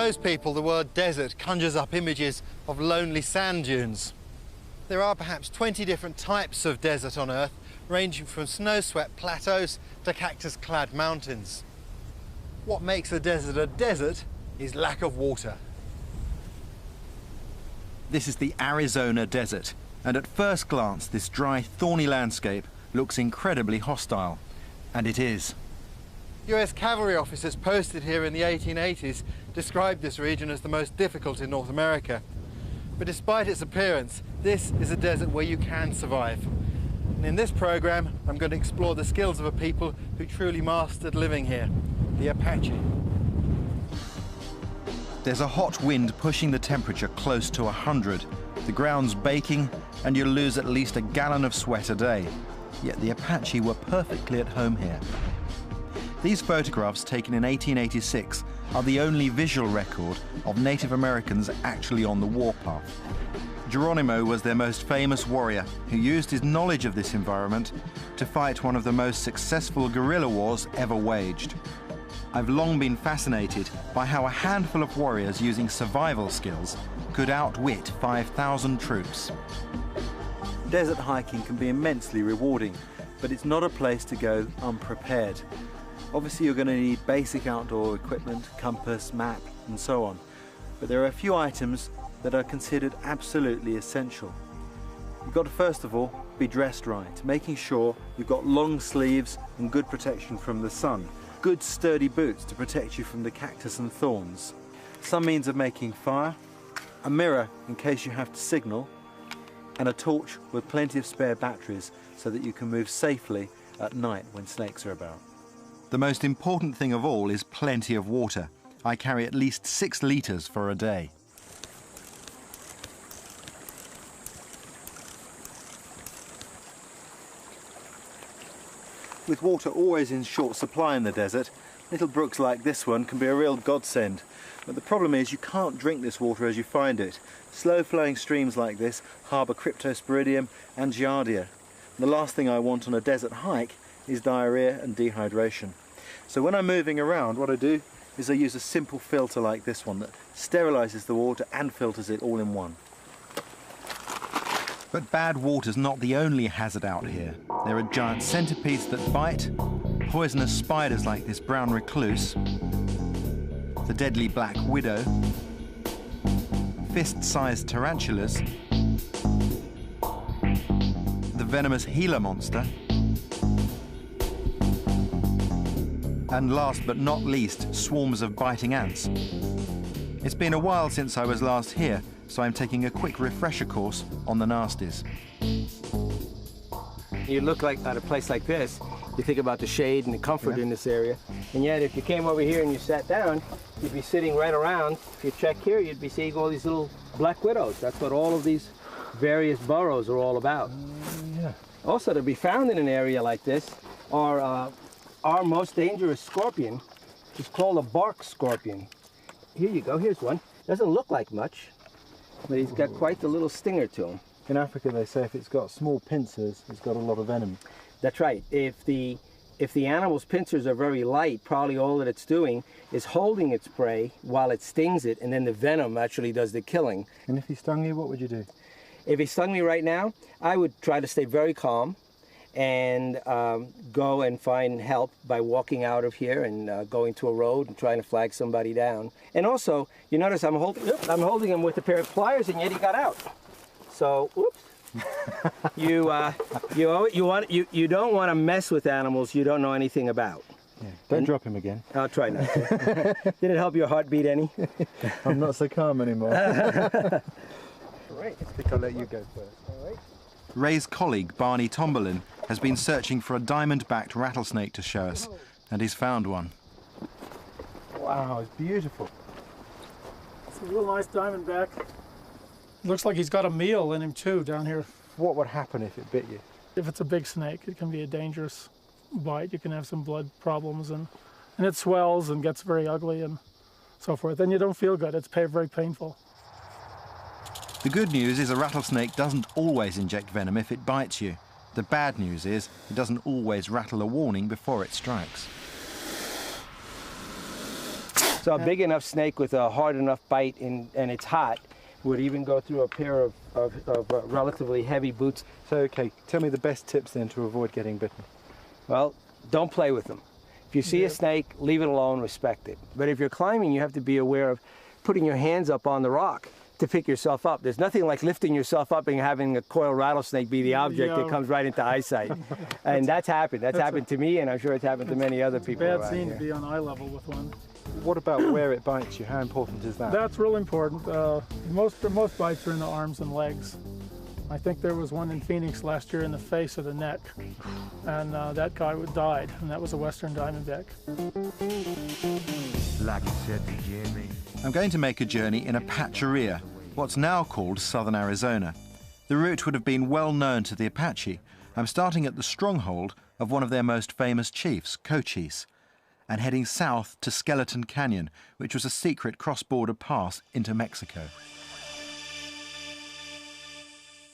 most people, the word desert conjures up images of lonely sand dunes. There are perhaps 20 different types of desert on Earth, ranging from snow-swept plateaus to cactus-clad mountains. What makes a desert is lack of water. This is the Arizona desert, and at first glance this dry, thorny landscape looks incredibly hostile. And it is. US cavalry officers posted here in the 1880s described this region as the most difficult in North America. But despite its appearance, this is a desert where you can survive. And in this program, I'm going to explore the skills of a people who truly mastered living here, the Apache. There's a hot wind pushing the temperature close to 100. The ground's baking, and you'll lose at least a gallon of sweat a day. Yet the Apache were perfectly at home here. These photographs, taken in 1886, are the only visual record of Native Americans actually on the warpath. Geronimo was their most famous warrior, who used his knowledge of this environment to fight one of the most successful guerrilla wars ever waged. I've long been fascinated by how a handful of warriors using survival skills could outwit 5,000 troops. Desert hiking can be immensely rewarding, but it's not a place to go unprepared. Obviously you're going to need basic outdoor equipment, compass, map and so on, but there are a few items that are considered absolutely essential. You've got to first of all be dressed right, making sure you've got long sleeves and good protection from the sun, good sturdy boots to protect you from the cactus and thorns, some means of making fire, a mirror in case you have to signal, and a torch with plenty of spare batteries so that you can move safely at night when snakes are about. The most important thing of all is plenty of water. I carry at least 6 litres for a day. With water always in short supply in the desert, little brooks like this one can be a real godsend. But the problem is you can't drink this water as you find it. Slow-flowing streams like this harbour Cryptosporidium and Giardia. The last thing I want on a desert hike is diarrhea and dehydration. So when I'm moving around, what I do is I use a simple filter like this one that sterilises the water and filters it all in one. But bad water's not the only hazard out here. There are giant centipedes that bite, poisonous spiders like this brown recluse, the deadly black widow, fist-sized tarantulas, the venomous Gila monster, and last but not least, swarms of biting ants. It's been a while since I was last here, so I'm taking a quick refresher course on the nasties. You look like at a place like this, you think about the shade and the comfort in this area, and yet if you came over here and you sat down, you'd be sitting right around. If you check here, you'd be seeing all these little black widows. That's what all of these various burrows are all about. Also, to be found in an area like this are our most dangerous scorpion. It's called a bark scorpion. Here you go, here's one. Doesn't look like much, but he's got quite the little stinger to him. In Africa they say if it's got small pincers, it's got a lot of venom. That's right. If the animal's pincers are very light, probably all that it's doing is holding its prey while it stings it, and then the venom actually does the killing. And if he stung you, what would you do? If he stung me right now, I would try to stay very calm and go and find help by walking out of here and going to a road and trying to flag somebody down. And also, you notice I'm holding him with a pair of pliers, and yet he got out. So, oops. You don't want to mess with animals you don't know anything about. Yeah. Don't drop him again. I'll try not to. Did it help your heartbeat any? I'm not so calm anymore. Right. I think I'll let you go first. All right. Ray's colleague, Barney Tomberlin, has been searching for a diamond-backed rattlesnake to show us, and he's found one. Wow, it's beautiful. It's a real nice diamondback. Looks like he's got a meal in him too down here. What would happen if it bit you? If it's a big snake, it can be a dangerous bite. You can have some blood problems, and it swells and gets very ugly and so forth. Then you don't feel good. It's very painful. The good news is a rattlesnake doesn't always inject venom if it bites you. The bad news is it doesn't always rattle a warning before it strikes. So a big enough snake with a hard enough bite and it's hot would even go through a pair of relatively heavy boots. So, okay, tell me the best tips then to avoid getting bitten. Well, don't play with them. If you see a snake, leave it alone, respect it. But if you're climbing, you have to be aware of putting your hands up on the rock to pick yourself up. There's nothing like lifting yourself up and having a coiled rattlesnake be the object that comes right into eyesight. And that's happened. That's happened to me, and I'm sure it's happened to many other people Bad around scene here. to be on eye level with one. What about where it bites you? How important is that? That's real important. Most bites are in the arms and legs. I think there was one in Phoenix last year in the face or the neck, and that guy died, and that was a western diamondback. Like I said to Jimmy. I'm going to make a journey in Apacheria, what's now called southern Arizona. The route would have been well known to the Apache. I'm starting at the stronghold of one of their most famous chiefs, Cochise, and heading south to Skeleton Canyon, which was a secret cross-border pass into Mexico.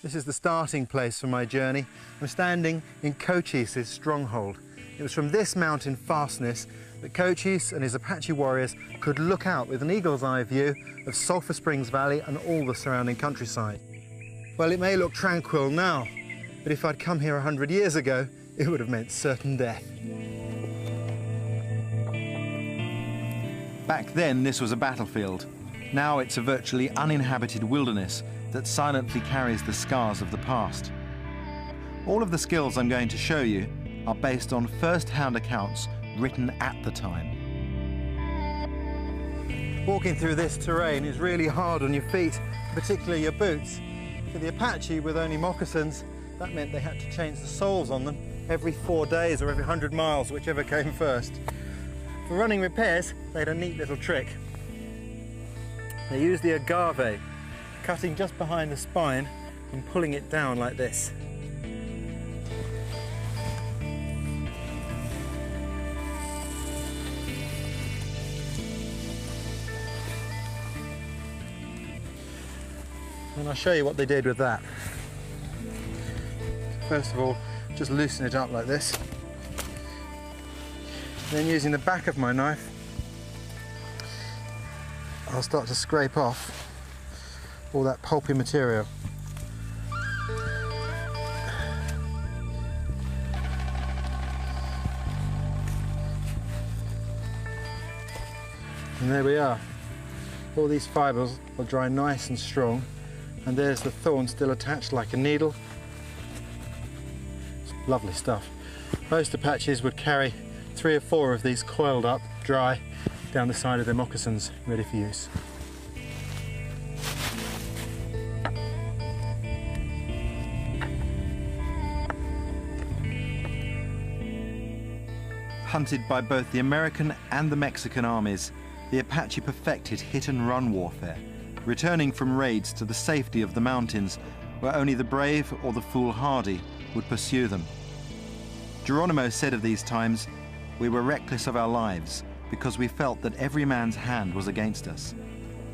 This is the starting place for my journey. I'm standing in Cochise's stronghold. It was from this mountain fastness that Cochise and his Apache warriors could look out with an eagle's eye view of Sulphur Springs Valley and all the surrounding countryside. Well, it may look tranquil now, but if I'd come here 100 years ago, it would have meant certain death. Back then, this was a battlefield. Now it's a virtually uninhabited wilderness that silently carries the scars of the past. All of the skills I'm going to show you are based on first-hand accounts written at the time. Walking through this terrain is really hard on your feet, particularly your boots. For the Apache with only moccasins, that meant they had to change the soles on them every 4 days or every 100 miles, whichever came first. For running repairs, they had a neat little trick. They used the agave, cutting just behind the spine and pulling it down like this. And I'll show you what they did with that. First of all, just loosen it up like this. Then using the back of my knife, I'll start to scrape off all that pulpy material. And there we are. All these fibres will dry nice and strong, and there's the thorn still attached like a needle. It's lovely stuff. Most Apaches would carry 3 or 4 of these coiled up, dry, down the side of their moccasins, ready for use. Hunted by both the American and the Mexican armies, the Apache perfected hit-and-run warfare, returning from raids to the safety of the mountains, where only the brave or the foolhardy would pursue them. Geronimo said of these times, "We were reckless of our lives because we felt that every man's hand was against us.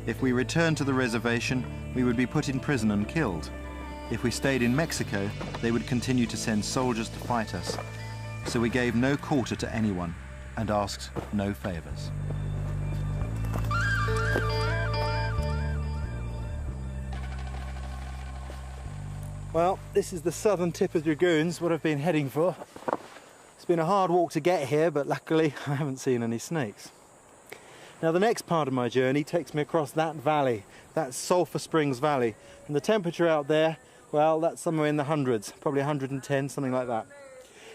If we returned to the reservation, we would be put in prison and killed. If we stayed in Mexico, they would continue to send soldiers to fight us. So we gave no quarter to anyone and asked no favors." Well, this is the southern tip of Dragoons, what I've been heading for. It's been a hard walk to get here, but luckily I haven't seen any snakes. Now the next part of my journey takes me across that valley, that Sulphur Springs Valley, and the temperature out there, well, that's somewhere in the hundreds, probably 110, something like that.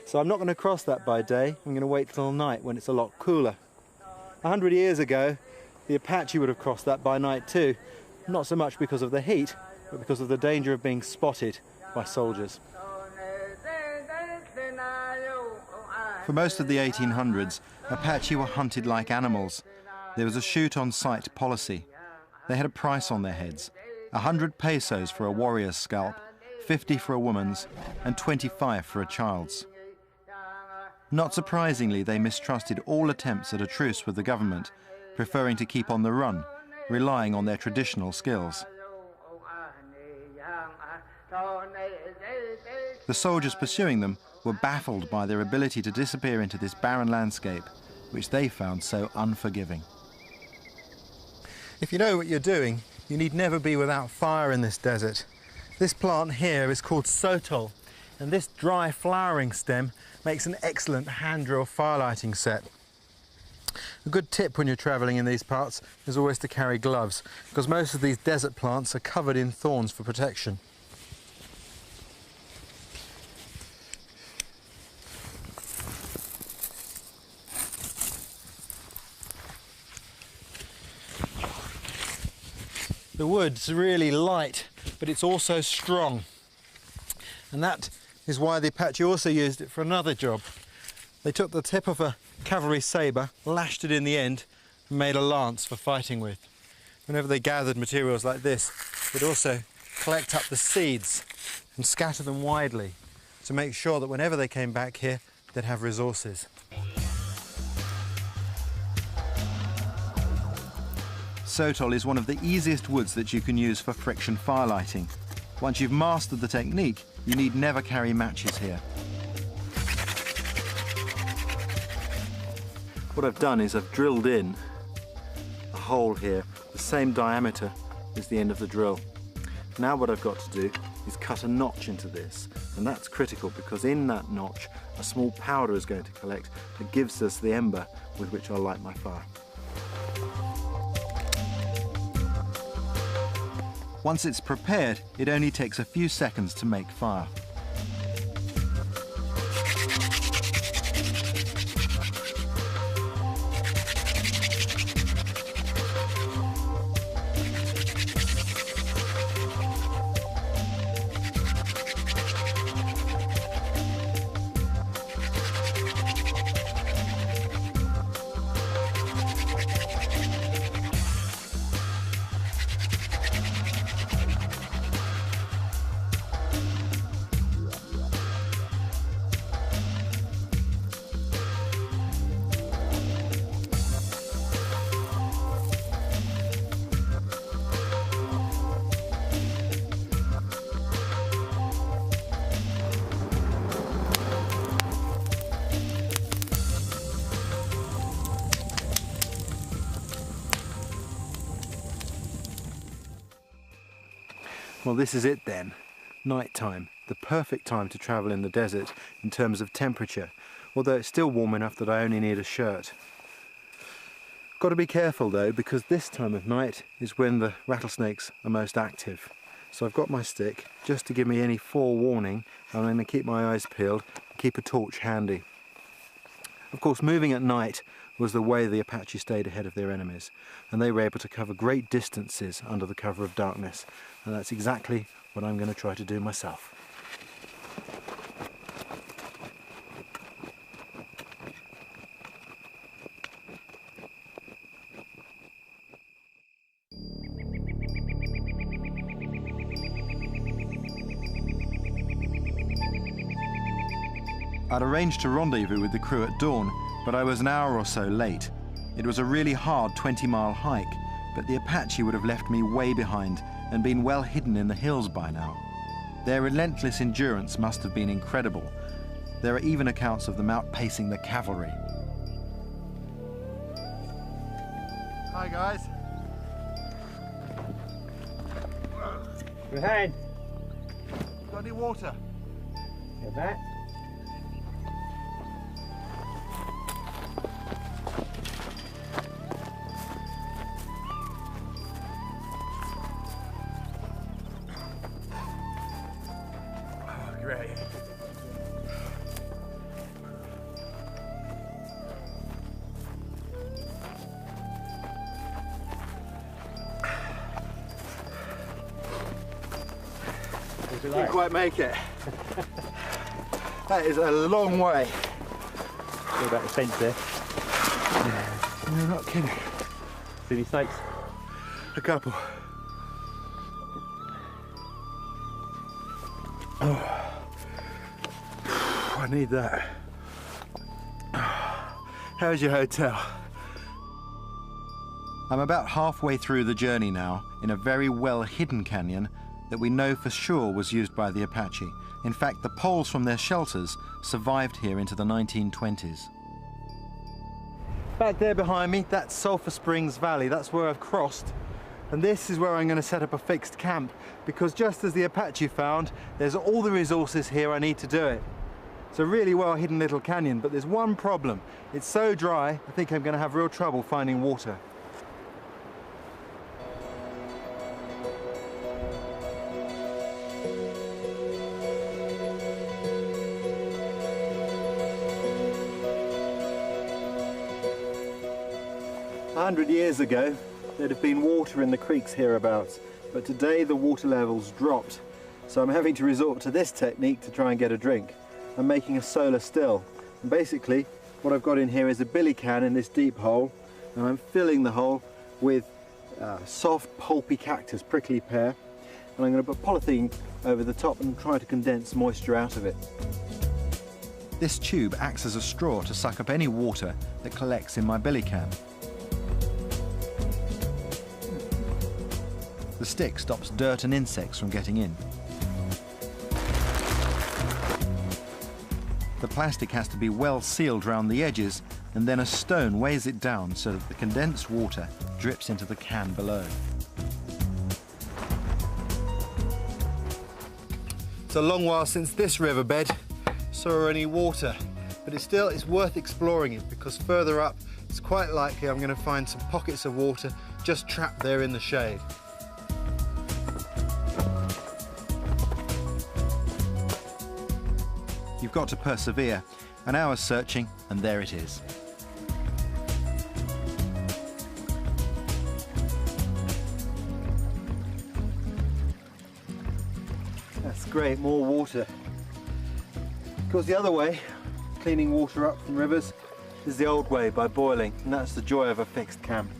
So I'm not going to cross that by day, I'm going to wait till night when it's a lot cooler. 100 years ago, the Apache would have crossed that by night too, not so much because of the heat, but because of the danger of being spotted by soldiers. For most of the 1800s, Apache were hunted like animals. There was a shoot-on-sight policy. They had a price on their heads, 100 pesos for a warrior's scalp, 50 for a woman's, and 25 for a child's. Not surprisingly, they mistrusted all attempts at a truce with the government, preferring to keep on the run, relying on their traditional skills. The soldiers pursuing them were baffled by their ability to disappear into this barren landscape, which they found so unforgiving. If you know what you're doing, you need never be without fire in this desert. This plant here is called sotol, and this dry flowering stem makes an excellent hand drill fire lighting set. A good tip when you're travelling in these parts is always to carry gloves, because most of these desert plants are covered in thorns for protection. The wood's really light, but it's also strong. And that is why the Apache also used it for another job. They took the tip of a cavalry sabre, lashed it in the end, and made a lance for fighting with. Whenever they gathered materials like this, they'd also collect up the seeds and scatter them widely to make sure that whenever they came back here, they'd have resources. Sotol is one of the easiest woods that you can use for friction fire lighting. Once you've mastered the technique, you need never carry matches here. What I've done is I've drilled in a hole here, the same diameter as the end of the drill. Now what I've got to do is cut a notch into this, and that's critical because in that notch a small powder is going to collect that gives us the ember with which I'll light my fire. Once it's prepared, it only takes a few seconds to make fire. Well, this is it then. Night time, the perfect time to travel in the desert in terms of temperature, although it's still warm enough that I only need a shirt. Got to be careful though, because this time of night is when the rattlesnakes are most active. So I've got my stick just to give me any forewarning. I'm going to keep my eyes peeled and keep a torch handy. Of course, moving at night was the way the Apache stayed ahead of their enemies, and they were able to cover great distances under the cover of darkness, and that's exactly what I'm going to try to do myself. I'd arranged to rendezvous with the crew at dawn, but I was an hour or so late. It was a really hard 20-mile hike, but the Apache would have left me way behind and been well hidden in the hills by now. Their relentless endurance must have been incredible. There are even accounts of them outpacing the cavalry. Hi guys. Behind. Got any water? Get that. Great. Didn't quite make it. That is a long way. What about the fence there? You're not kidding. See these snakes? A couple. I need that. How's your hotel? I'm about halfway through the journey now, in a very well-hidden canyon that we know for sure was used by the Apache. In fact, the poles from their shelters survived here into the 1920s. Back there behind me, that's Sulphur Springs Valley. That's where I've crossed And this is where I'm going to set up a fixed camp, because just as the Apache found, there's all the resources here I need to do it. It's a really well hidden little canyon, but there's one problem. It's so dry, I think I'm going to have real trouble finding water. A 100 years ago, there'd have been water in the creeks hereabouts, but today the water levels dropped. So I'm having to resort to this technique to try and get a drink. I'm making a solar still. And basically, what I've got in here is a billy can in this deep hole, and I'm filling the hole with soft, pulpy cactus, prickly pear, and I'm going to put polythene over the top and try to condense moisture out of it. This tube acts as a straw to suck up any water that collects in my billy can. The stick stops dirt and insects from getting in. The plastic has to be well sealed around the edges, and then a stone weighs it down so that the condensed water drips into the can below. It's a long while since this riverbed saw any water, but it's worth exploring it, because further up it's quite likely I'm going to find some pockets of water just trapped there in the shade. You've got to persevere. An hour's searching, and there it is. That's great, more water. Of course, the other way, cleaning water up from rivers, is the old way, by boiling, and that's the joy of a fixed camp.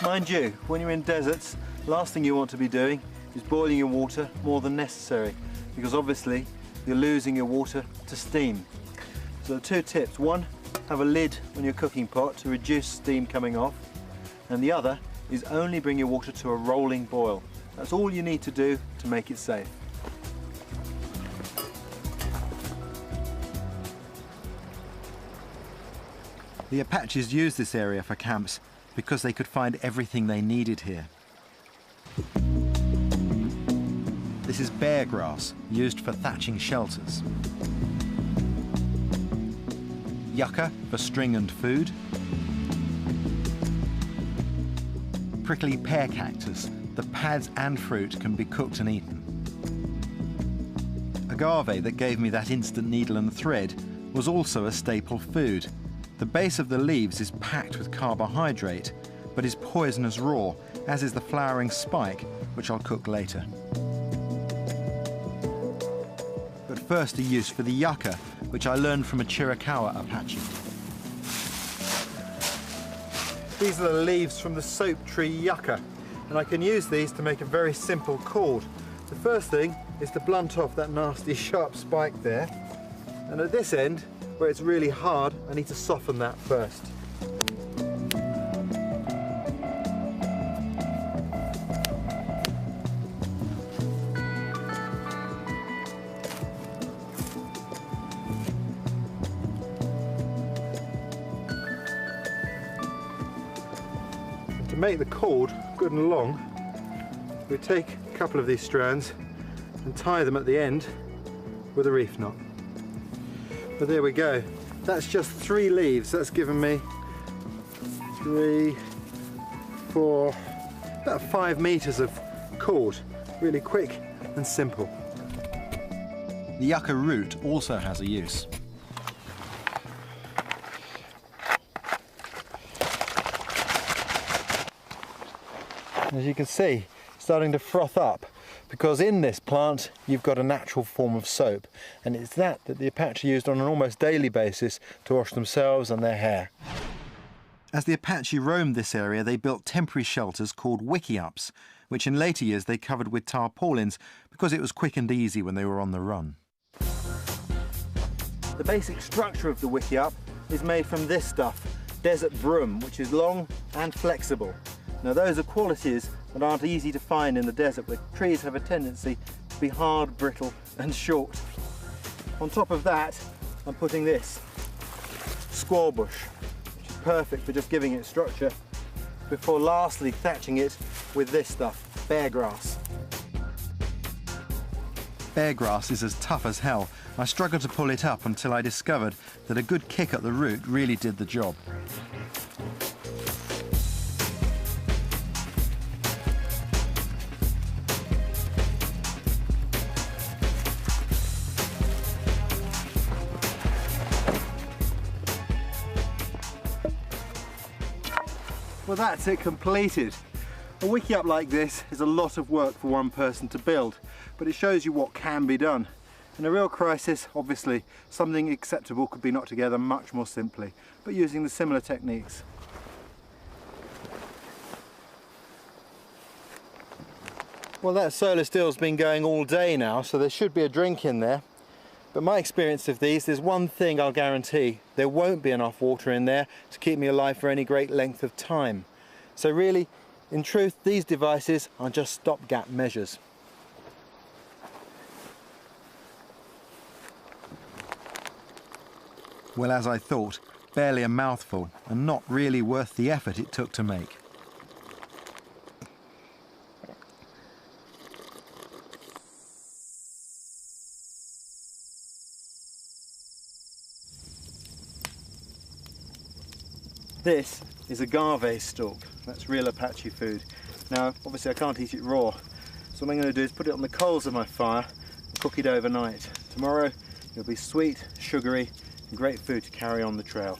Mind you, when you're in deserts, the last thing you want to be doing is boiling your water more than necessary, because obviously you're losing your water to steam. So two tips: one, have a lid on your cooking pot to reduce steam coming off, and the other is only bring your water to a rolling boil. That's all you need to do to make it safe. The Apaches used this area for camps because they could find everything they needed here. This is bear grass, used for thatching shelters. Yucca for string and food. Prickly pear cactus, the pads and fruit can be cooked and eaten. Agave that gave me that instant needle and thread was also a staple food. The base of the leaves is packed with carbohydrate, but is poisonous raw, as is the flowering spike, which I'll cook later. But first a use for the yucca, which I learned from a Chiricahua Apache. These are the leaves from the soap tree yucca, and I can use these to make a very simple cord. The first thing is to blunt off that nasty sharp spike there, and at this end, where it's really hard, I need to soften that first. To make the cord good and long, we take a couple of these strands and tie them at the end with a reef knot. But there we go. That's just 3 leaves. That's given me 3, 4, about 5 meters of cord. Really quick and simple. The yucca root also has a use. As you can see, it's starting to froth up, because in this plant you've got a natural form of soap, and it's that the Apache used on an almost daily basis to wash themselves and their hair. As the Apache roamed this area, they built temporary shelters called wickiups, which in later years they covered with tarpaulins because it was quick and easy when they were on the run. The basic structure of the wickiup is made from this stuff, desert broom, which is long and flexible. Now those are qualities that aren't easy to find in the desert, where trees have a tendency to be hard, brittle and short. On top of that, I'm putting this squaw bush, which is perfect for just giving it structure. before lastly thatching it with this stuff, bear grass. Bear grass is as tough as hell. I struggled to pull it up until I discovered that a good kick at the root really did the job. Well, that's it completed. A wiki-up like this is a lot of work for one person to build, but it shows you what can be done. In a real crisis, obviously, something acceptable could be knocked together much more simply, but using the similar techniques. Well, that solar still's been going all day now, so there should be a drink in there. But my experience of these, there's one thing I'll guarantee: there won't be enough water in there to keep me alive for any great length of time. So really, in truth, these devices are just stopgap measures. Well, as I thought, barely a mouthful, and not really worth the effort it took to make. This is agave stalk. That's real Apache food. Now, obviously I can't eat it raw, so what I'm going to do is put it on the coals of my fire and cook it overnight. Tomorrow it'll be sweet, sugary, and great food to carry on the trail.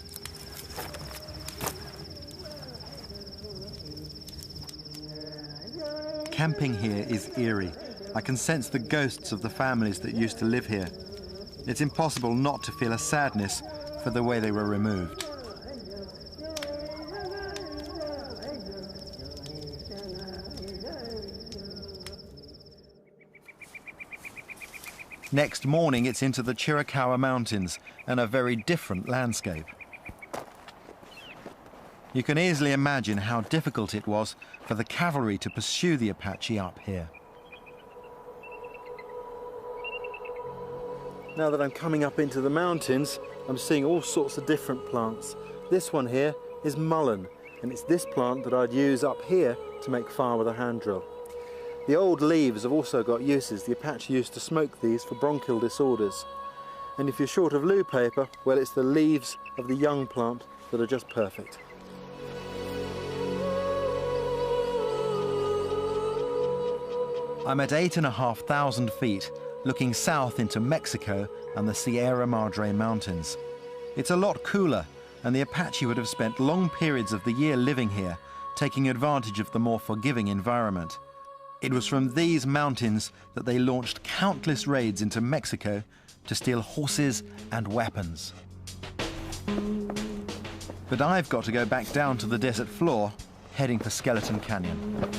Camping here is eerie. I can sense the ghosts of the families that used to live here. It's impossible not to feel a sadness for the way they were removed. Next morning, it's into the Chiricahua Mountains and a very different landscape. You can easily imagine how difficult it was for the cavalry to pursue the Apache up here. Now that I'm coming up into the mountains, I'm seeing all sorts of different plants. This one here is mullein, and it's this plant that I'd use up here to make fire with a hand drill. The old leaves have also got uses. The Apache used to smoke these for bronchial disorders. And if you're short of loo paper, well, it's the leaves of the young plant that are just perfect. I'm at 8,500 feet, looking south into Mexico and the Sierra Madre Mountains. It's a lot cooler, and the Apache would have spent long periods of the year living here, taking advantage of the more forgiving environment. It was from these mountains that they launched countless raids into Mexico to steal horses and weapons. But I've got to go back down to the desert floor, heading for Skeleton Canyon.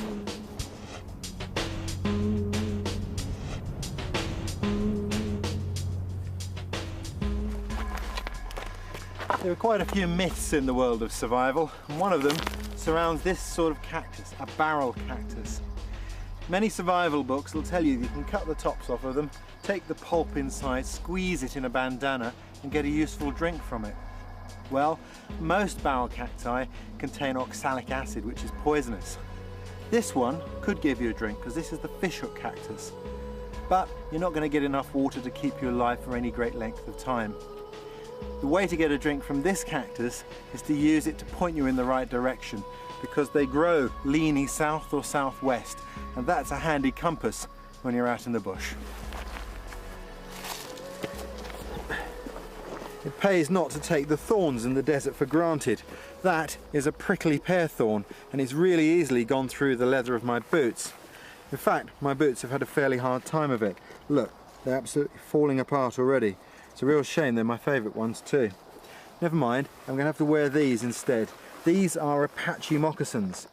There are quite a few myths in the world of survival, and one of them surrounds this sort of cactus, a barrel cactus. Many survival books will tell you can cut the tops off of them, take the pulp inside, squeeze it in a bandana and get a useful drink from it. Well, most barrel cacti contain oxalic acid, which is poisonous. This one could give you a drink because this is the fishhook cactus. But you're not going to get enough water to keep you alive for any great length of time. The way to get a drink from this cactus is to use it to point you in the right direction, because they grow leaning south or southwest, and that's a handy compass when you're out in the bush. It pays not to take the thorns in the desert for granted. That is a prickly pear thorn, and it's really easily gone through the leather of my boots. In fact, my boots have had a fairly hard time of it. Look, they're absolutely falling apart already. It's a real shame, they're my favourite ones too. Never mind, I'm going to have to wear these instead. These are Apache moccasins.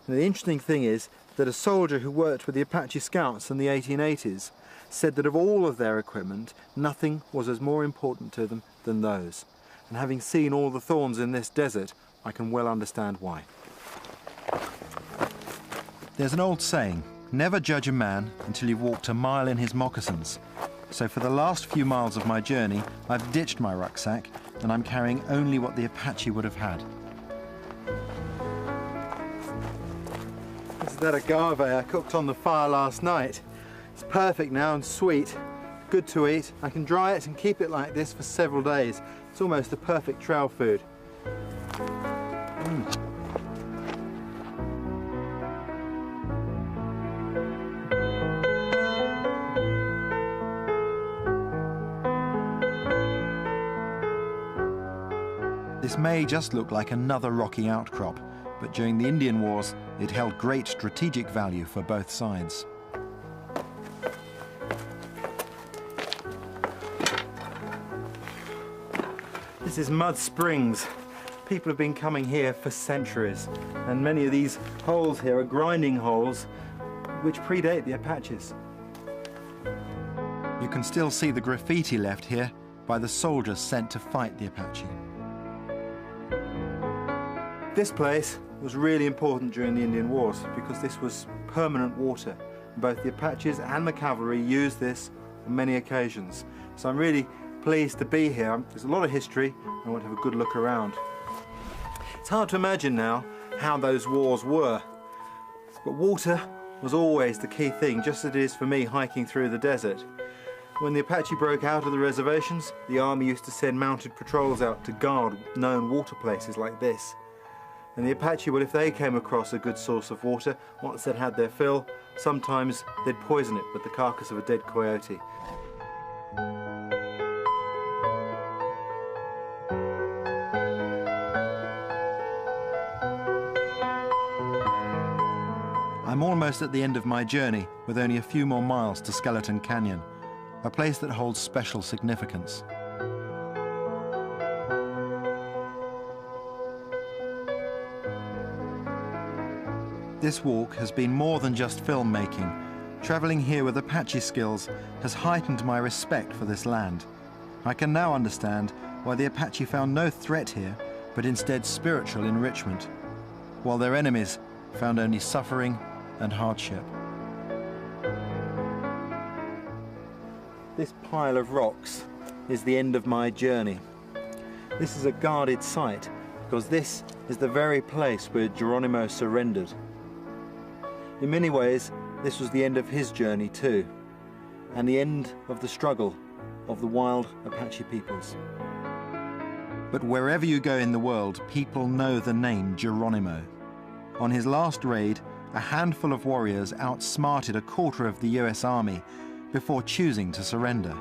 And the interesting thing is that a soldier who worked with the Apache Scouts in the 1880s said that of all of their equipment, nothing was as more important to them than those. And having seen all the thorns in this desert, I can well understand why. There's an old saying, never judge a man until you've walked a mile in his moccasins. So for the last few miles of my journey, I've ditched my rucksack and I'm carrying only what the Apache would have had. is that agave I cooked on the fire last night. It's perfect now and sweet, good to eat. I can dry it and keep it like this for several days. It's almost the perfect trail food. This may just look like another rocky outcrop, but during the Indian Wars, it held great strategic value for both sides. This is Mud Springs. People have been coming here for centuries, and many of these holes here are grinding holes which predate the Apaches. You can still see the graffiti left here by the soldiers sent to fight the Apache. This place was really important during the Indian Wars because this was permanent water. Both the Apaches and the cavalry used this on many occasions. So I'm really pleased to be here. There's a lot of history. I want to have a good look around. It's hard to imagine now how those wars were, but water was always the key thing, just as it is for me hiking through the desert. When the Apache broke out of the reservations, the army used to send mounted patrols out to guard known water places like this. And the Apache, well, if they came across a good source of water, once they'd had their fill, sometimes they'd poison it with the carcass of a dead coyote. I'm almost at the end of my journey, with only a few more miles to Skeleton Canyon, a place that holds special significance. This walk has been more than just filmmaking. Traveling here with Apache skills has heightened my respect for this land. I can now understand why the Apache found no threat here, but instead spiritual enrichment, while their enemies found only suffering and hardship. This pile of rocks is the end of my journey. This is a guarded site because this is the very place where Geronimo surrendered. In many ways, this was the end of his journey too, and the end of the struggle of the wild Apache peoples. But wherever you go in the world, people know the name Geronimo. On his last raid, a handful of warriors outsmarted a quarter of the US Army before choosing to surrender.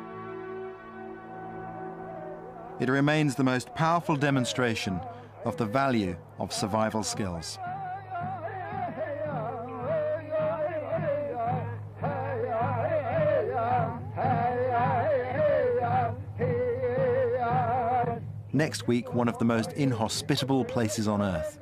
It remains the most powerful demonstration of the value of survival skills. Next week, one of the most inhospitable places on Earth.